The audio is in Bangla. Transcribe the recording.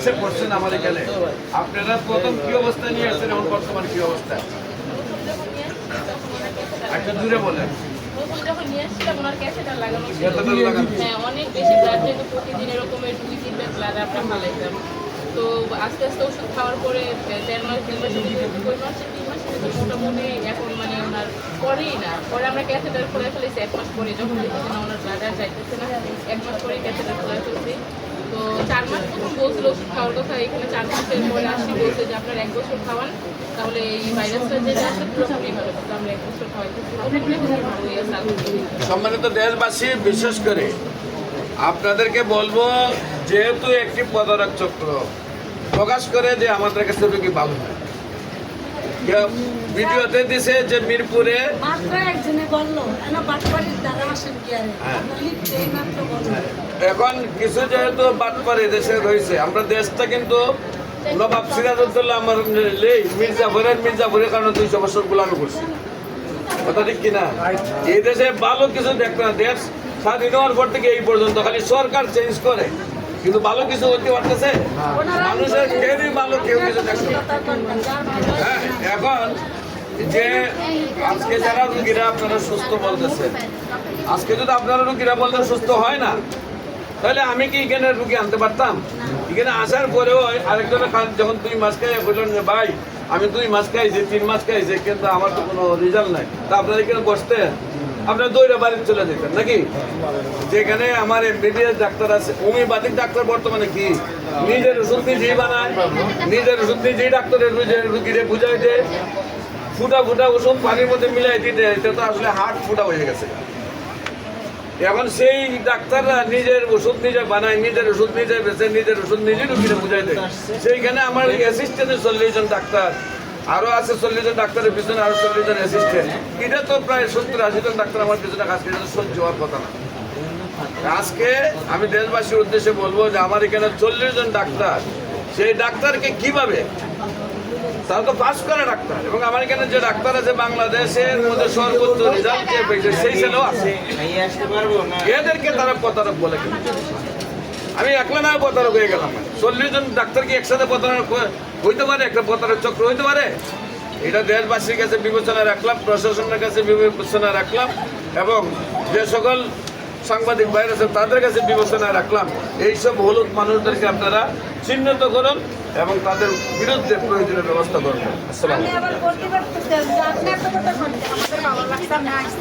চিকিৎসা করছেন আমার এখানে, আপনারা প্রথম কি অবস্থা নিয়ে আসছেন এবং বর্তমান কি অবস্থা একটু দূরে বলেন। যখন নিয়ে আসছিলাম ওনার ক্যাথেটার লাগানো ছিল, হ্যাঁ অনেক বেশি ব্লাড যেত, প্রতিদিন এরকমের 2-3 বার ব্লাড আমরা ফালাইতাম। তো আস্তে আস্তে ওষুধ খাওয়ার পরে 1.5 মাস 2 মাসের মাসে 3 মাসের ভিতরে মোটামুটি এখন মানে ওনার করেই না। পরে আমরা ক্যাথেটার খোলা ফেলেছি 1 মাস পরে, যখন দেখেছি না ওনার ব্লাড আর যাইতেছে না, 1 মাস পরে ক্যাথেটার খোলা ফেলছি। তো 4 মাস প্রথম বলছিল ওষুধ খাওয়ার কথা, এখানে 4 মাসের পরে আসছি বলছে যে আপনার 1 বছর খাওয়ান, তাহলে এই ভাইরাসটা যেটা আসে পুরোপুরি ভালো। কিন্তু আমরা 1 বছর খাওয়াইতেছি, অনেকগুলো ভালো হয়ে গেছে আলহামদুলিল্লাহ। সম্মানিত দেশবাসী, বিশেষ করে আপনাদেরকে বলবো, যেহেতু একটি প্রতারক চক্র প্রকাশ করে যে আমাদের কাছে রোগী ভালো হয়, ভিডিওতে দিছে যে মিরপুরে এখন কিছু যেহেতু বাটপাড়ি দেশে রয়েছে, আমরা দেশটা কিন্তু নবাব সিরাজউদ্দৌলা আমার মির্জাফরের কারণে 200 বছর গোলামি করছে, কথা ঠিক কিনা? এই দেশে ভালো কিছু দেখতে না, দেশ স্বাধীন হওয়ার পর থেকে এই পর্যন্ত খালি সরকার চেঞ্জ করে, কিন্তু ভালো কিছু হতে পারতেছে মানুষের কেউই ভালো কেউ কিছু দেখছে না। হ্যাঁ, এখন যে আজকে যারা রুগীরা আপনারা সুস্থ বলতেছেন, আজকে যদি আপনারা রুগীরা বলতেন সুস্থ হয় না, তাহলে আমি কি এখানে রুগী আনতে পারতাম? এখানে আসার পরেও আরেকজনের যখন 2 মাস খাই বললেন যে ভাই আমি 2 মাস খাইছি 3 মাস খাইছি কিন্তু আমার তো কোনো রেজাল্ট নাই, তা আপনারা এখানে বসতেন, আপনার দৌড়ে বাড়িতে চলে যেতেন নাকি? যেখানে আমার এমবিবিএস ডাক্তার আছে, হোমিওপ্যাথিক ডাক্তার বর্তমানে কি নিজের ওষুধ নিজেই বানায়, নিজের ওষুধ নিজেই ডাক্তারের রুগীরে বুঝাই দেয়, ফুটা ফুটা ওষুধ পানির মধ্যে মিলাই দিতে, এটা তো আসলে হার্ট ফুটা হয়ে গেছে। এখন সেই ডাক্তাররা নিজের ওষুধ নিজে বানায়, নিজের ওষুধ নিজে বেছে, নিজের ওষুধ নিজে রুগীরে বুঝাই দেয়। সেইখানে আমার অ্যাসিস্ট্যান্টে 40 জন ডাক্তার, আরো আছে 40 জন ডাক্তারের পিছনে আরো 40 জন অ্যাসিস্ট্যান্ট, এটা তো প্রায় 70-80 জন ডাক্তার আমার পিছনে কাজ করে, সহ্য হওয়ার কথা না। আজকে আমি দেশবাসীর উদ্দেশ্যে বলবো যে আমার এখানে 40 জন ডাক্তার, সেই ডাক্তারকে কিভাবে, তারা তো পাস করা ডাক্তার, এবং আমার এখানে যে ডাক্তার আছে বাংলাদেশের মধ্যে সর্বোচ্চ রেজাল্ট যে পেয়েছে সেই ছেলেও আছে, এদেরকে তারা প্রতারক বলে। আমি একলা না প্রতারক হয়ে গেলাম। 40 জন ডাক্তার কি একসাথে প্রতারক হইতে পারে? একটা প্রতারক চক্র হইতে পারে? এটা দেশবাসীর কাছে বিবেচনা রাখলাম, প্রশাসনের কাছে বিবেচনা রাখলাম, এবং যে সকল সাংবাদিক বাইরে আছে তাদের কাছে বিবেচনা রাখলাম। এইসব হলুদ মানুষদেরকে আপনারা চিহ্নিত করুন এবং তাদের বিরুদ্ধে প্রয়োজনীয় ব্যবস্থা করবেন। আসসালামু আলাইকুম।